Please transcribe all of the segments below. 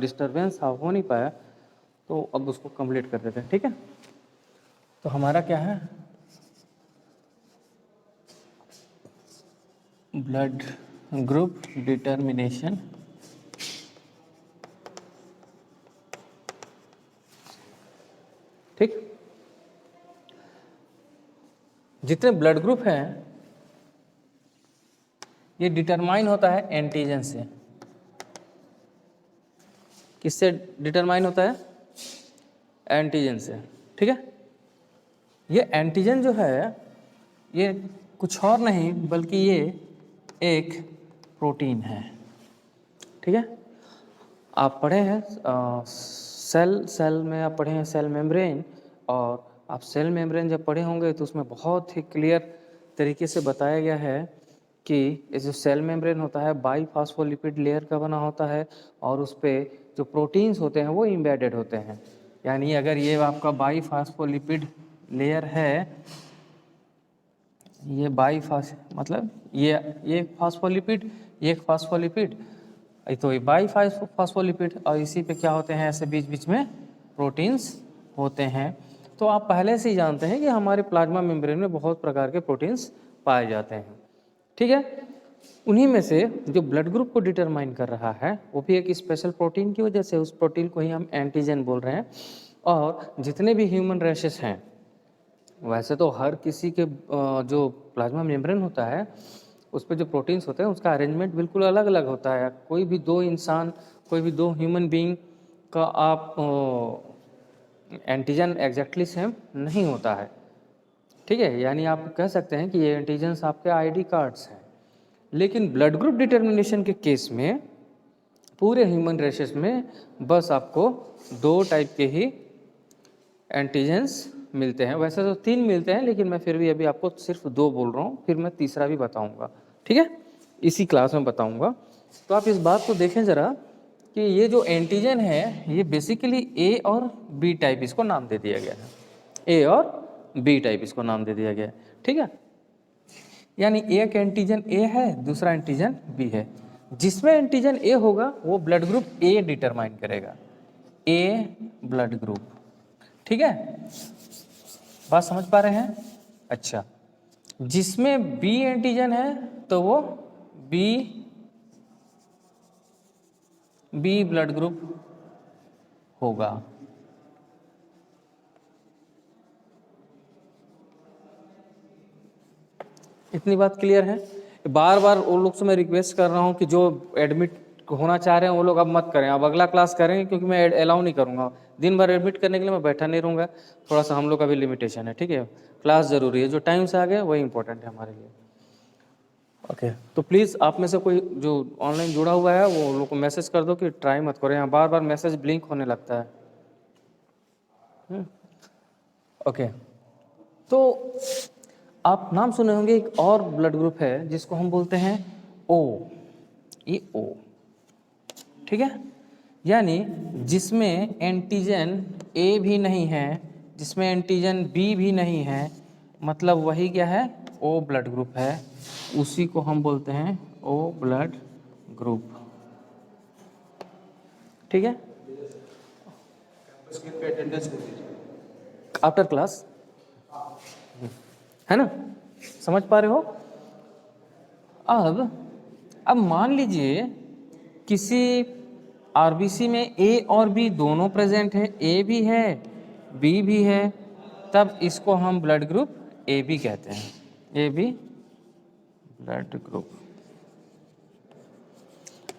Disturbance हो नहीं पाया, तो अब उसको कंप्लीट कर देते हैं। ठीक है, तो हमारा क्या है, ब्लड ग्रुप डिटर्मिनेशन। ठीक, जितने ब्लड ग्रुप हैं ये डिटरमाइन होता है एंटीजन से। किससे डिटरमाइन होता है? एंटीजन से। ठीक है, ये एंटीजन जो है ये कुछ और नहीं बल्कि ये एक प्रोटीन है। ठीक है, आप पढ़े हैं सेल में आप पढ़े हैं सेल मेम्ब्रेन, और आप सेल मेम्ब्रेन जब पढ़े होंगे तो उसमें बहुत ही क्लियर तरीके से बताया गया है कि ये जो सेल मेम्ब्रेन होता है बाईफॉस्फोलिपिड लेयर का बना होता है, और उस पर जो प्रोटीन्स होते हैं वो इम्बेडेड होते हैं। यानी अगर ये आपका बाईफॉस्फोलिपिड लेयर है, ये मतलब ये एक फास्फोलिपिड, ये एक फास्फोलिपिड, तो ये बाईफॉस्फोलिपिड, और इसी पे क्या होते हैं, ऐसे बीच बीच में प्रोटीन्स होते हैं। तो आप पहले से ही जानते हैं कि हमारे प्लाज्मा मेम्ब्रेन में बहुत प्रकार के प्रोटीन्स पाए जाते हैं। ठीक है, उन्हीं में से जो ब्लड ग्रुप को डिटरमाइन कर रहा है वो भी एक स्पेशल प्रोटीन की वजह से, उस प्रोटीन को ही हम एंटीजन बोल रहे हैं। और जितने भी ह्यूमन रेशेस हैं, वैसे तो हर किसी के जो प्लाज्मा मेम्ब्रेन होता है उस पर जो प्रोटीन्स होते हैं उसका अरेंजमेंट बिल्कुल अलग अलग होता है। कोई भी दो इंसान, कोई भी दो ह्यूमन बीइंग का आप एंटीजन एग्जैक्टली सेम नहीं होता है। ठीक है, यानी आप कह सकते हैं कि ये एंटीजन्स आपके आईडी कार्ड्स हैं। लेकिन ब्लड ग्रुप डिटर्मिनेशन के केस में पूरे ह्यूमन रेशेस में बस आपको दो टाइप के ही एंटीजन्स मिलते हैं। वैसे तो 3 मिलते हैं, लेकिन मैं फिर भी अभी आपको सिर्फ 2 बोल रहा हूँ, फिर मैं तीसरा भी बताऊँगा। ठीक है, इसी क्लास में बताऊँगा। तो आप इस बात को देखें ज़रा कि ये जो एंटीजन है ये बेसिकली ए और बी टाइप इसको नाम दे दिया गया है। ए और बी टाइप इसको नाम दे दिया गया है। ठीक है, यानी एक एंटीजन ए है, दूसरा एंटीजन बी है। जिसमें एंटीजन ए होगा वो ब्लड ग्रुप ए डिटरमाइन करेगा, ए ब्लड ग्रुप। ठीक है, बात समझ पा रहे हैं? अच्छा, जिसमें बी एंटीजन है तो वो बी ब्लड ग्रुप होगा। इतनी बात क्लियर है? बार बार उन लोग से मैं रिक्वेस्ट कर रहा हूं कि जो एडमिट होना चाह रहे हैं वो लोग अब मत करें, अब अगला क्लास करेंगे, क्योंकि मैं अलाउ नहीं करूंगा। दिन भर एडमिट करने के लिए मैं बैठा नहीं रहूँगा, थोड़ा सा हम लोग का भी लिमिटेशन है। ठीक है, क्लास ज़रूरी है, जो टाइम से आ गया वही इंपॉर्टेंट है हमारे लिए। ओके, तो प्लीज़ आप में से कोई जो ऑनलाइन जुड़ा हुआ है वो लोग को मैसेज कर दो कि ट्राई मत करो, यहाँ बार बार मैसेज ब्लिंक होने लगता है। ओके, तो आप नाम सुने होंगे एक और ब्लड ग्रुप है जिसको हम बोलते हैं ओ, ये ओ। ठीक है, यानी जिसमें एंटीजन ए भी नहीं है, जिसमें एंटीजन बी भी नहीं है, मतलब वही क्या है, ओ ब्लड ग्रुप है। उसी को हम बोलते हैं ओ ब्लड ग्रुप। ठीक है, आफ्टर क्लास है ना, समझ पा रहे हो? अब मान लीजिए किसी आरबीसी में ए और बी दोनों प्रेजेंट है, ए भी है बी भी है, तब इसको हम ब्लड ग्रुप ए बी कहते हैं, ए बी ब्लड ग्रुप।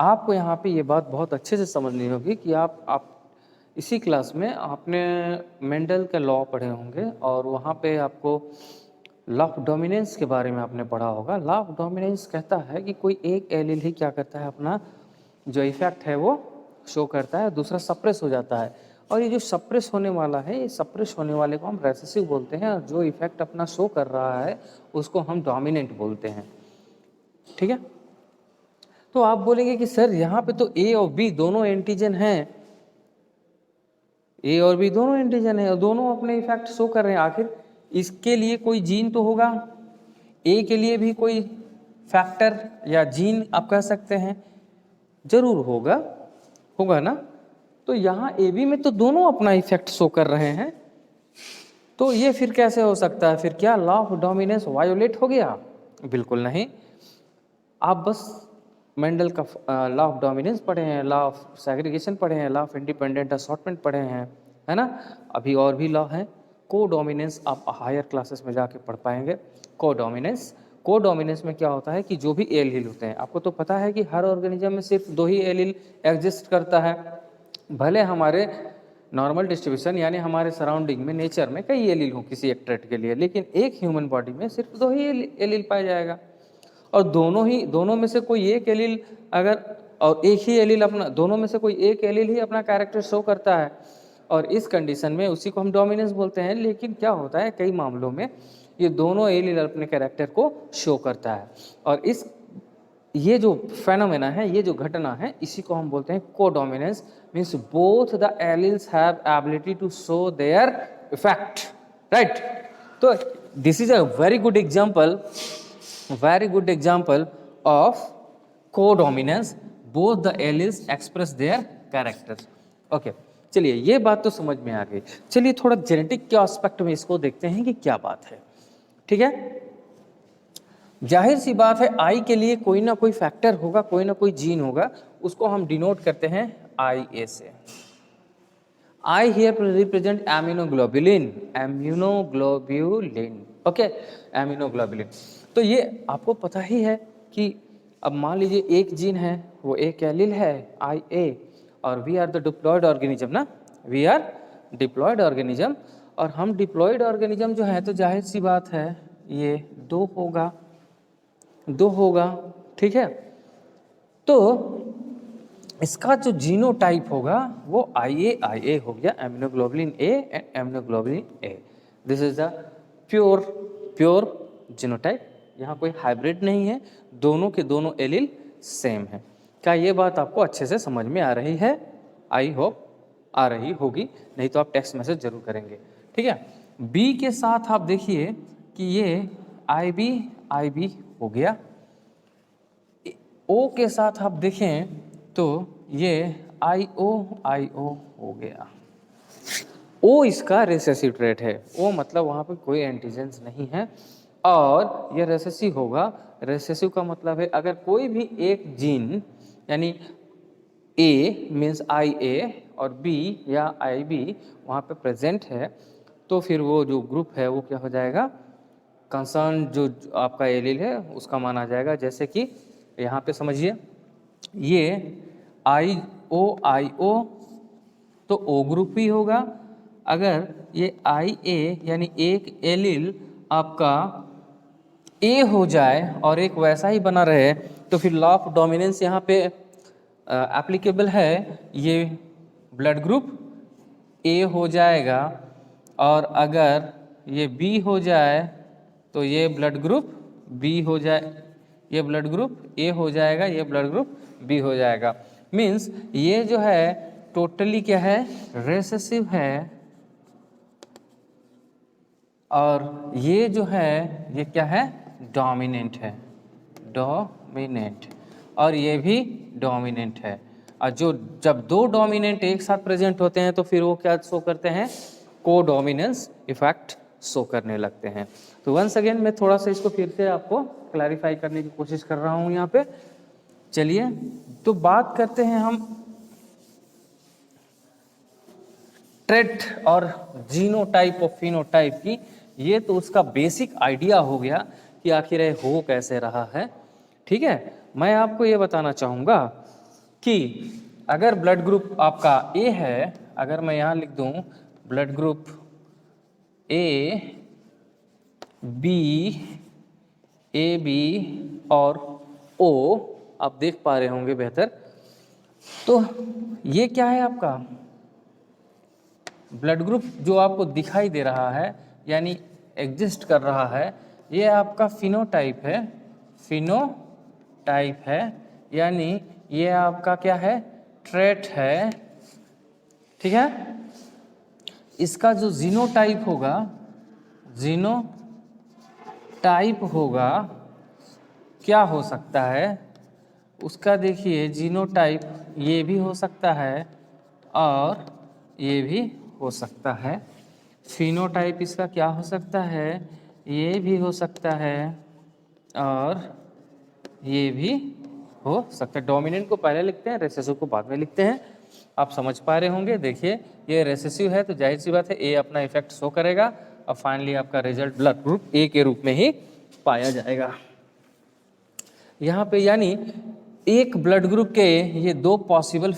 आपको यहाँ पे ये बात बहुत अच्छे से समझनी होगी कि आप इसी क्लास में आपने मेंडल के लॉ पढ़े होंगे, और वहाँ पे आपको लॉ ऑफ डोमिनेंस के बारे में आपने पढ़ा होगा। लॉ ऑफ डोमिनेंस कहता है कि कोई एक एलील ही क्या करता है, अपना जो इफेक्ट है वो शो करता है, दूसरा सप्रेस हो जाता है। और ये जो सप्रेस होने वाला है, ये सप्रेस होने वाले को हम रेसेसिव बोलते हैं, और जो इफेक्ट अपना शो कर रहा है उसको हम डोमिनेंट बोलते हैं। ठीक है, तो आप बोलेंगे कि सर यहाँ पे तो ए और बी दोनों एंटीजन हैं, ए और बी दोनों एंटीजन है और दोनों अपने इफेक्ट शो कर रहे हैं, आखिर इसके लिए कोई जीन तो होगा, ए के लिए भी कोई फैक्टर या जीन आप कह सकते हैं, जरूर होगा, होगा ना। तो यहाँ AB में तो दोनों अपना इफेक्ट शो कर रहे हैं, तो ये फिर कैसे हो सकता है? फिर क्या लॉ ऑफ डोमिनेंस वायोलेट हो गया? बिल्कुल नहीं। आप बस मेंडल का लॉ ऑफ डोमिनेंस पढ़े हैं, लॉ ऑफ सेग्रीगेशन पढ़े हैं, लॉ ऑफ इंडिपेंडेंट असॉर्टमेंट पढ़े हैं, है ना। अभी और भी लॉ है। को डोमिनेंस आप हायर क्लासेस में जाके पढ़ पाएंगे। को डोमिनेंस में क्या होता है कि जो भी एलील होते हैं, आपको तो पता है कि हर ऑर्गेनिज्म में सिर्फ 2 ही एलील एग्जिस्ट करता है। भले हमारे नॉर्मल डिस्ट्रीब्यूशन यानी हमारे सराउंडिंग में, नेचर में कई एलील हो किसी एक ट्रेट के लिए, लेकिन एक ह्यूमन बॉडी में सिर्फ 2 ही एलील पाया जाएगा। और दोनों में से कोई एक एलील अगर, और एक ही एलील अपना, दोनों में से कोई एक एलील ही अपना कैरेक्टर शो करता है, और इस कंडीशन में उसी को हम डोमिनेंस बोलते हैं। लेकिन क्या होता है कई मामलों में ये दोनों एलील अपने कैरेक्टर को शो करता है, और ये जो फेनोमेना है, ये जो घटना है, इसी को हम बोलते हैं codominance. Means both the alleles have ability to show their effect, right. तो this is a very good example of codominance. Both the alleles express their characters. Okay, चलिए ये बात तो समझ में आ गई। चलिए थोड़ा जेनेटिक के एस्पेक्ट में इसको देखते हैं कि क्या बात है। ठीक है, जाहिर सी बात है आई के लिए कोई ना कोई फैक्टर होगा, कोई ना कोई जीन होगा, उसको हम डिनोट करते हैं IA से। I here represent aminoglobulin, okay, immunoglobulin. तो ये आपको पता ही है कि अब मान लीजिए एक जीन है, वो एक एलील है IA, और we are the diploid organism ना, वी आर डिप्लॉयड ऑर्गेनिज्म, और हम डिप्लॉयड ऑर्गेनिज्म जो है, तो जाहिर सी बात है ये 2 होगा, ठीक है। तो इसका जो जीनोटाइप होगा वो IA हो गया, immunoglobulin A and immunoglobulin A। This is the pure genotype. यहाँ कोई हाइब्रिड नहीं है, दोनों के दोनों एलील सेम है। क्या ये बात आपको अच्छे से समझ में आ रही है? आई होप आ रही होगी, नहीं तो आप टेक्स्ट मैसेज जरूर करेंगे, ठीक है। बी के साथ आप देखिए कि ये IB हो गया। ओ के साथ आप देखें तो ये IO हो गया। ओ इसका रेसेसिव ट्रेट है, ओ मतलब वहाँ पे कोई एंटीजेंस नहीं है, और ये रेसेसिव होगा। रेसेसिव का मतलब है अगर कोई भी एक जीन यानी A मीन्स IA और B या IB वहाँ पे प्रेजेंट है, तो फिर वो जो ग्रुप है वो क्या हो जाएगा, कंसर्न जो आपका एलील है उसका माना जाएगा। जैसे कि यहाँ पे समझिए ये IO तो O ग्रुप ही होगा। अगर ये IA यानी एक एलील आपका A हो जाए और एक वैसा ही बना रहे, तो फिर लॉ ऑफ डोमिनेंस यहाँ पे एप्लीकेबल है। ये ब्लड ग्रुप A हो जाएगा, और अगर ये B हो जाए तो ये ब्लड ग्रुप B हो जाए, ये ब्लड ग्रुप A हो जाएगा, ये ब्लड ग्रुप B हो जाएगा। मीन्स ये जो है टोटली क्या है, रेसेसिव है, और ये जो है ये क्या है, डोमिनेंट है, डोमिनेंट, और ये भी डोमिनेंट है। और जब 2 डोमिनेंट एक साथ प्रेजेंट होते हैं तो फिर वो क्या शो करते हैं, कोडोमिनेंस इफेक्ट शो करने लगते हैं। तो वंस अगेन मैं थोड़ा सा इसको फिर से आपको क्लैरिफाई करने की कोशिश कर रहा हूँ यहाँ पे। चलिए तो बात करते हैं हम ट्रेट और जीनोटाइप और फिनोटाइप की। ये तो उसका बेसिक आइडिया हो गया कि आखिर ये हो कैसे रहा है, ठीक है। मैं आपको ये बताना चाहूँगा कि अगर ब्लड ग्रुप आपका A है, अगर मैं यहाँ लिख दूँ blood group A, B, AB और O, आप देख पा रहे होंगे बेहतर। तो ये क्या है आपका ब्लड ग्रुप जो आपको दिखाई दे रहा है यानी एग्जिस्ट कर रहा है, ये आपका फिनोटाइप है, यानी ये आपका क्या है, ट्रेट है, ठीक है। इसका जो जीनोटाइप होगा क्या हो सकता है उसका, देखिए जीनोटाइप ये भी हो सकता है, और ये भी हो सकता है। फिनोटाइप इसका क्या हो सकता है, ये भी हो सकता है और ये भी हो सकता है। डोमिनेंट को पहले लिखते हैं, रिसेसिव को बाद में लिखते हैं। आप समझ पा रहे होंगे। देखिए ये रिसेसिव है तो जाहिर सी बात है ए अपना इफेक्ट शो करेगा और फाइनली आपका रिजल्ट ब्लड ग्रुप ए के रूप में ही पाया जाएगा। यहाँ पे यानी एक ब्लड ग्रुप के ये दो पॉसिबल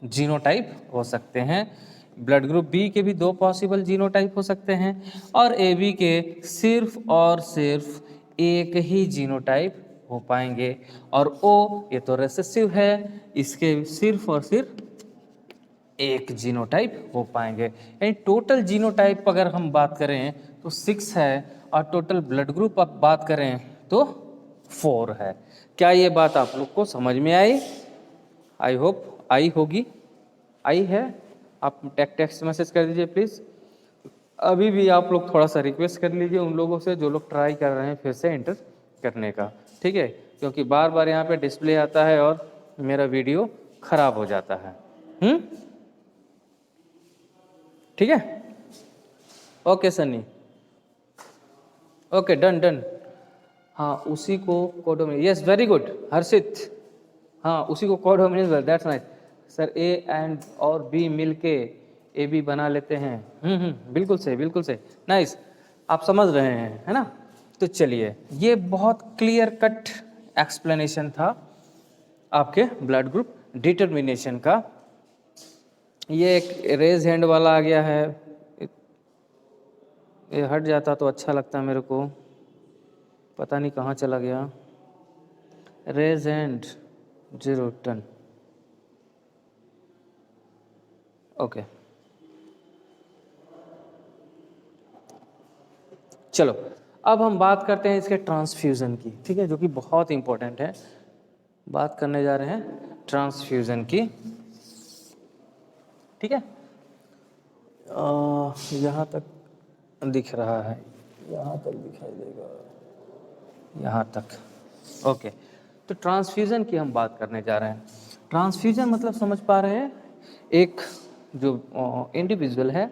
जीनोटाइप हो सकते हैं। ब्लड ग्रुप बी के भी दो पॉसिबल जीनोटाइप हो सकते हैं और ए बी के सिर्फ और सिर्फ एक ही जीनोटाइप हो पाएंगे। और ओ ये तो रेसेसिव है, इसके सिर्फ और सिर्फ एक जीनोटाइप हो पाएंगे। यानी टोटल जीनोटाइप अगर हम बात करें तो 6 है और टोटल ब्लड ग्रुप अब बात करें तो 4 है। क्या ये बात आप लोग को समझ में आई? आई होप आई होगी। आई है? आप टेक्स्ट मैसेज कर दीजिए प्लीज़। अभी भी आप लोग थोड़ा सा रिक्वेस्ट कर लीजिए उन लोगों से जो लोग ट्राई कर रहे हैं फिर से एंटर करने का, ठीक है? क्योंकि बार बार यहाँ पे डिस्प्ले आता है और मेरा वीडियो खराब हो जाता है। ठीक है, okay Sunny, okay done done. हाँ उसी को codominance, yes very good Harshit, हाँ उसी को codominance, that's nice sir. A and और बी मिलके ए बी बना लेते हैं। बिल्कुल सही, बिल्कुल सही, नाइस, आप समझ रहे हैं, है ना? तो चलिए, ये बहुत क्लियर कट एक्सप्लेनेशन था आपके ब्लड ग्रुप डिटर्मिनेशन का। ये एक रेज हैंड वाला आ गया है, ये हट जाता तो अच्छा लगता मेरे को, पता नहीं कहाँ चला गया। रेज हैंड 0 टन, ओके चलो अब हम बात करते हैं इसके ट्रांसफ्यूज़न की, ठीक है, जो कि बहुत इंपॉर्टेंट है। बात करने जा रहे हैं ट्रांसफ्यूज़न की, ठीक है। यहाँ तक दिख रहा है, यहाँ तक दिखाई देगा, यहाँ तक, ओके। तो ट्रांसफ्यूज़न की हम बात करने जा रहे हैं। ट्रांसफ्यूज़न मतलब समझ पा रहे हैं, एक जो इंडिविजुअल है,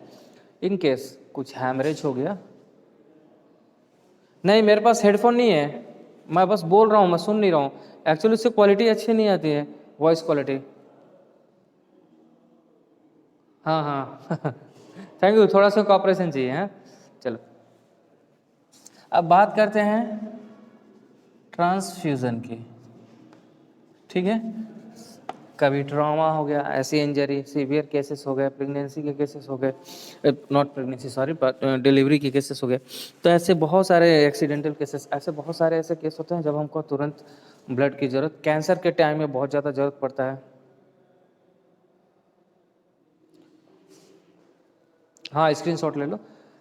इन केस कुछ हैमरेज हो गया, नहीं मेरे पास हेडफोन नहीं है, मैं बस बोल रहा हूँ, मैं सुन नहीं रहा हूँ। एक्चुअली उससे क्वालिटी अच्छी नहीं आती है, वॉइस क्वालिटी। हाँ हाँ थैंक यू, थोड़ा सा कॉपरेशन चाहिए, हैं। चलो अब बात करते हैं ट्रांसफ्यूज़न की, ठीक है। कभी ट्रॉमा हो गया, ऐसी इंजरी, सीवियर केसेस हो गए, प्रेगनेंसी के केसेस हो गए, नॉट प्रेगनेंसी सॉरी, डिलीवरी के केसेस हो गए। तो ऐसे बहुत सारे एक्सीडेंटल केसेस, ऐसे बहुत सारे ऐसे केस होते हैं जब हमको तुरंत ब्लड की ज़रूरत, कैंसर के टाइम में बहुत ज़्यादा ज़रूरत पड़ता है। हाँ स्क्रीनशॉट ले लो।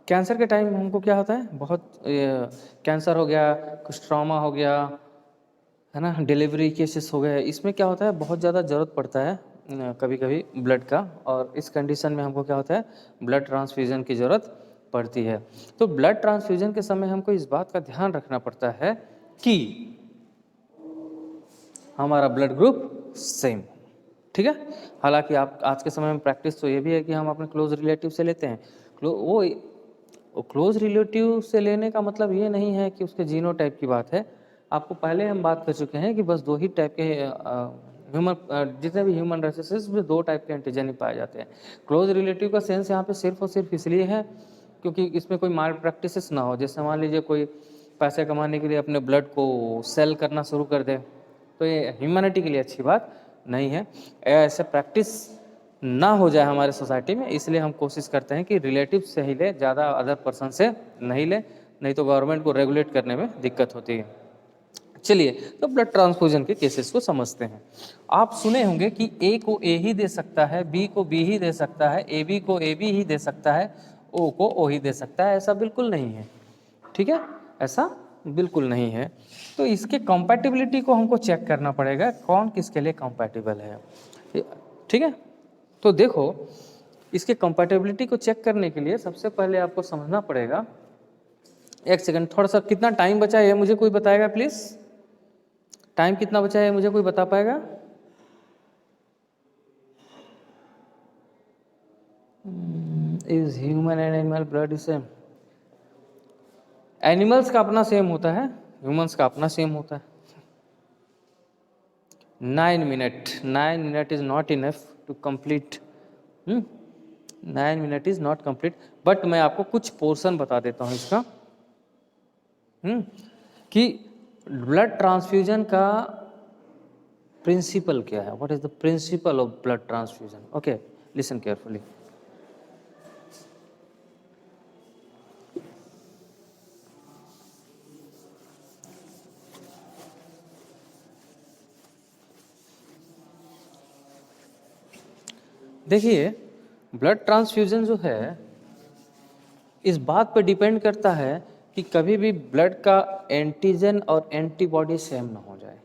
कैंसर के टाइम हमको क्या होता है, बहुत कैंसर हो गया, कुछ ट्रॉमा हो गया, है ना, डिलीवरी केसेस हो गए, इसमें क्या होता है बहुत ज़्यादा ज़रूरत पड़ता है कभी कभी ब्लड का, और इस कंडीशन में हमको क्या होता है ब्लड ट्रांसफ्यूज़न की ज़रूरत पड़ती है। तो ब्लड ट्रांसफ्यूज़न के समय हमको इस बात का ध्यान रखना पड़ता है कि हमारा ब्लड ग्रुप सेम, ठीक है। हालांकि आप आज के समय में प्रैक्टिस तो ये भी है कि हम अपने क्लोज रिलेटिव से लेते हैं। वो क्लोज रिलेटिव से लेने का मतलब ये नहीं है कि उसके जीनोटाइप की बात है। आपको पहले हम बात कर चुके हैं कि बस 2 ही टाइप के जितने भी ह्यूमन रेसेस में 2 टाइप के एंटीजन ही पाए जाते हैं। क्लोज रिलेटिव का सेंस यहाँ पे सिर्फ और सिर्फ इसलिए है क्योंकि इसमें कोई माल प्रैक्टिसेस ना हो। जैसे मान लीजिए कोई पैसे कमाने के लिए अपने ब्लड को सेल करना शुरू कर दे, तो ये ह्यूमैनिटी के लिए अच्छी बात नहीं है। ऐसे प्रैक्टिस ना हो जाए हमारे सोसाइटी में, इसलिए हम कोशिश करते हैं कि रिलेटिव से ही ले, ज़्यादा अदर पर्सन से नहीं ले, नहीं तो गवर्नमेंट को रेगुलेट करने में दिक्कत होती है। चलिए तो ब्लड ट्रांसफ्यूजन के केसेस को समझते हैं। आप सुने होंगे कि ए को ए ही दे सकता है, बी को बी ही दे सकता है, ए बी को ए बी ही दे सकता है, ओ को ओ ही दे सकता है। ऐसा बिल्कुल नहीं है, ठीक है, ऐसा बिल्कुल नहीं है। तो इसके कंपैटिबिलिटी को हमको चेक करना पड़ेगा, कौन किसके लिए कंपैटिबल है, ठीक है। तो देखो इसके कंपैटिबिलिटी को चेक करने के लिए सबसे पहले आपको समझना पड़ेगा, एक सेकंड, थोड़ा सा कितना टाइम बचा है मुझे कोई बताएगा प्लीज़? टाइम कितना बचा है मुझे कोई बता पाएगा? Is human and animal blood same? Animals का अपना सेम होता है, ह्यूमंस का अपना सेम होता है। 9 minute is not enough to complete. 9 minute is not complete, but मैं आपको कुछ पोर्शन बता देता हूँ इसका कि ब्लड ट्रांसफ्यूजन का प्रिंसिपल क्या है। What is the principle of blood transfusion? Okay, listen carefully. देखिए, ब्लड ट्रांसफ्यूजन जो है इस बात पर डिपेंड करता है कि कभी भी ब्लड का एंटीजन और एंटीबॉडी सेम ना हो जाए।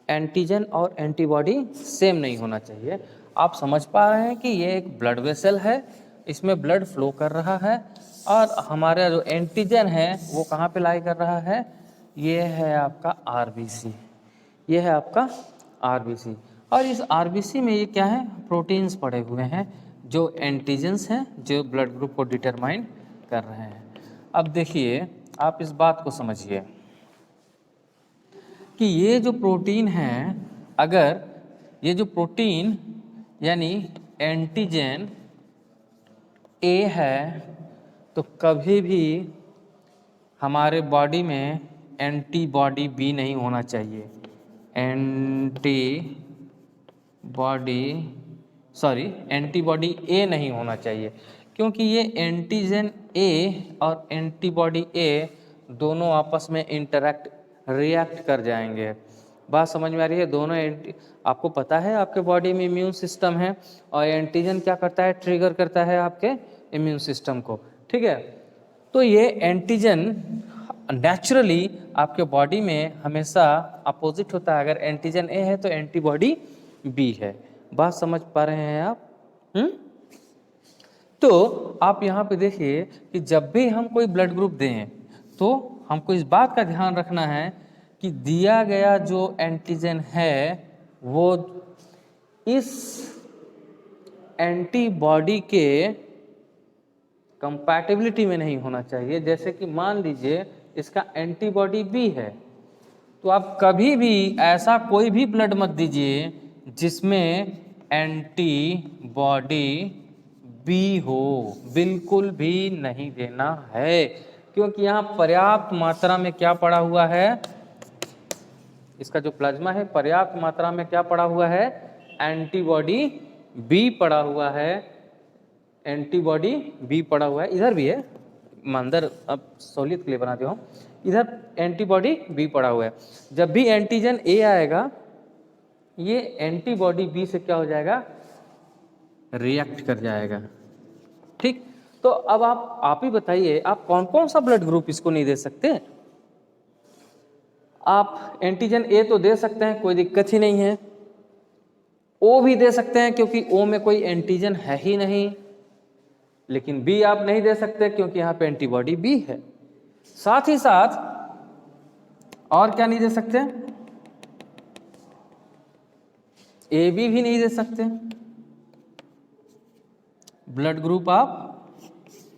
एंटीजन और एंटीबॉडी सेम नहीं होना चाहिए। आप समझ पा रहे हैं कि ये एक ब्लड वेसल है, इसमें ब्लड फ्लो कर रहा है और हमारा जो एंटीजन है वो कहाँ पे लाई कर रहा है? ये है आपका आरबीसी, ये है आपका आरबीसी। और इस आरबीसी में ये क्या है? प्रोटीन्स पड़े हुए हैं जो एंटीजन्स हैं, जो ब्लड ग्रुप को डिटरमाइन कर रहे हैं। अब देखिए, आप इस बात को समझिए कि ये जो प्रोटीन है, अगर ये जो प्रोटीन यानी एंटीजन ए है, तो कभी भी हमारे बॉडी में एंटीबॉडी बी नहीं होना चाहिए। एंटीबॉडी ए नहीं होना चाहिए, क्योंकि ये एंटीजन ए और एंटीबॉडी ए दोनों आपस में रिएक्ट कर जाएंगे। बात समझ में आ रही है? दोनों आपको पता है आपके बॉडी में इम्यून सिस्टम है और एंटीजन क्या करता है? ट्रिगर करता है आपके इम्यून सिस्टम को, ठीक है। तो ये एंटीजन नेचुरली आपके बॉडी में हमेशा अपोजिट होता है। अगर एंटीजन ए है तो एंटीबॉडी बी है। बात समझ पा रहे हैं आप? तो आप यहाँ पे देखिए कि जब भी हम कोई ब्लड ग्रुप दें तो हमको इस बात का ध्यान रखना है कि दिया गया जो एंटीजन है वो इस एंटीबॉडी के कंपैटिबिलिटी में नहीं होना चाहिए। जैसे कि मान लीजिए इसका एंटीबॉडी बी है, तो आप कभी भी ऐसा कोई भी ब्लड मत दीजिए जिसमें एंटीबॉडी बी हो, बिल्कुल भी नहीं देना है, क्योंकि यहाँ पर्याप्त मात्रा में क्या पड़ा हुआ है? इसका जो प्लाज्मा है पर्याप्त मात्रा में क्या पड़ा हुआ है? एंटीबॉडी बी पड़ा हुआ है, एंटीबॉडी बी पड़ा हुआ है। इधर भी है, अंदर अब सहूलियत के लिए बना दिया हूँ, इधर एंटीबॉडी बी पड़ा हुआ है। जब भी एंटीजन ए आएगा, ये एंटीबॉडी बी से क्या हो जाएगा? रिएक्ट कर जाएगा, ठीक। तो अब आप ही बताइए, आप कौन कौन सा ब्लड ग्रुप इसको नहीं दे सकते? आप एंटीजन ए तो दे सकते हैं, कोई दिक्कत ही नहीं है। ओ भी दे सकते हैं क्योंकि ओ में कोई एंटीजन है ही नहीं, लेकिन बी आप नहीं दे सकते क्योंकि यहाँ पे एंटीबॉडी बी है। साथ ही साथ और क्या नहीं दे सकते? ए बी भी नहीं दे सकते। ब्लड ग्रुप आप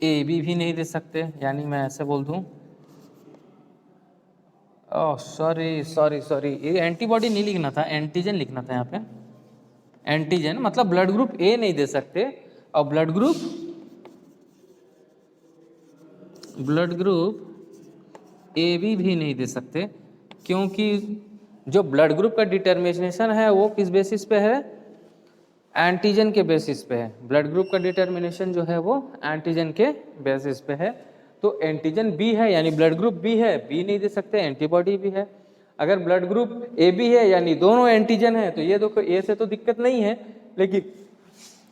ए बी भी नहीं दे सकते। यानी मैं ऐसे बोल दूं, ओह सॉरी, ये एंटीबॉडी नहीं लिखना था, एंटीजन लिखना था यहाँ पे। एंटीजन मतलब ब्लड ग्रुप ए नहीं दे सकते और ब्लड ग्रुप ए बी भी नहीं दे सकते, क्योंकि जो ब्लड ग्रुप का डिटर्मिनेशन है वो किस बेसिस पे है? एंटीजन के बेसिस पे है। ब्लड ग्रुप का डिटर्मिनेशन जो है वो एंटीजन के बेसिस पे है। तो एंटीजन बी है यानी ब्लड ग्रुप बी है, बी नहीं दे सकते, एंटीबॉडी भी है। अगर ब्लड ग्रुप ए बी है यानी दोनों एंटीजन है, तो ये देखो ए से तो दिक्कत नहीं है, लेकिन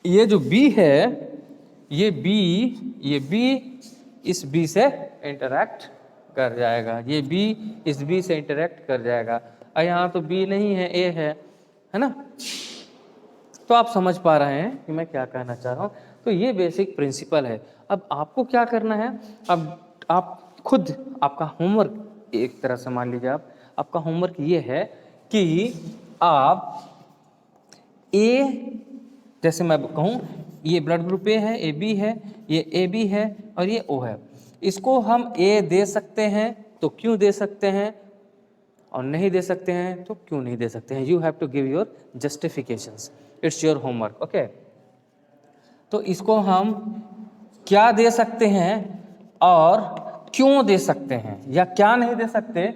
ये जो बी है, ये बी इस बी से इंटरैक्ट कर जाएगा, ये बी इस बी से इंटरैक्ट कर जाएगा। और यहाँ तो बी नहीं है, ए है ना। तो आप समझ पा रहे हैं कि मैं क्या कहना चाह रहा हूँ। तो ये बेसिक प्रिंसिपल है। अब आपको क्या करना है? अब आप खुद, आपका होमवर्क एक तरह से मान लीजिए, आपका होमवर्क ये है कि आप ए, जैसे मैं कहूँ ये ब्लड ग्रुप ए है, ए बी है, ये ए बी है और ये ओ है। इसको हम ए दे सकते हैं तो क्यों दे सकते हैं, और नहीं दे सकते हैं तो क्यों नहीं दे सकते हैं। You have to give your justifications, it's your homework. Okay, तो इसको हम क्या दे सकते हैं और क्यों दे सकते हैं या क्या नहीं दे सकते,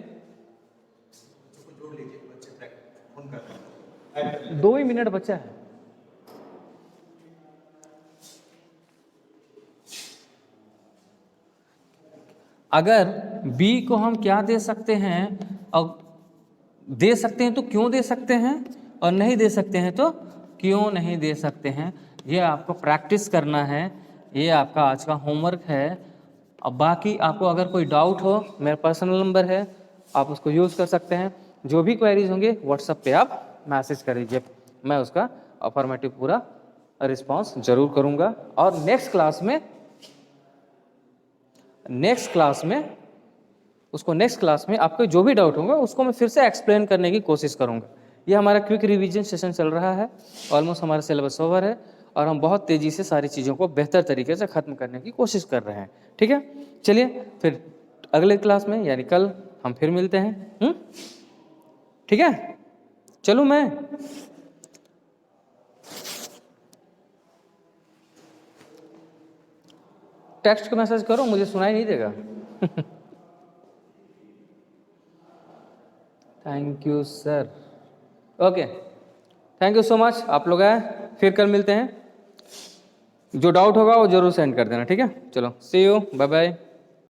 2 ही मिनट बचा है। अगर B को हम क्या दे सकते हैं और दे सकते हैं तो क्यों दे सकते हैं, और नहीं दे सकते हैं तो क्यों नहीं दे सकते हैं, ये आपको प्रैक्टिस करना है, ये आपका आज का होमवर्क है। अब बाकी आपको अगर कोई डाउट हो, मेरा पर्सनल नंबर है, आप उसको यूज़ कर सकते हैं। जो भी क्वेरीज होंगे व्हाट्सएप पे आप मैसेज कर दीजिए, मैं उसका अफर्मेटिव पूरा रिस्पांस जरूर करूँगा। और नेक्स्ट क्लास में आपको जो भी डाउट होगा उसको मैं फिर से एक्सप्लेन करने की कोशिश करूँगा। ये हमारा क्विक रिवीजन सेशन चल रहा है, ऑलमोस्ट हमारा सिलेबस ओवर है और हम बहुत तेज़ी से सारी चीज़ों को बेहतर तरीके से ख़त्म करने की कोशिश कर रहे हैं। ठीक है, चलिए फिर अगले क्लास में यानी कल हम फिर मिलते हैं। ठीक है, चलूँ मैं? टेक्स्ट का मैसेज करो, मुझे सुनाई नहीं देगा। Thank you sir. Okay, thank you so much. आप लोग आए, फिर कल मिलते हैं। जो डाउट होगा वो जरूर सेंड कर देना। ठीक है, चलो सी यू, बाय बाय।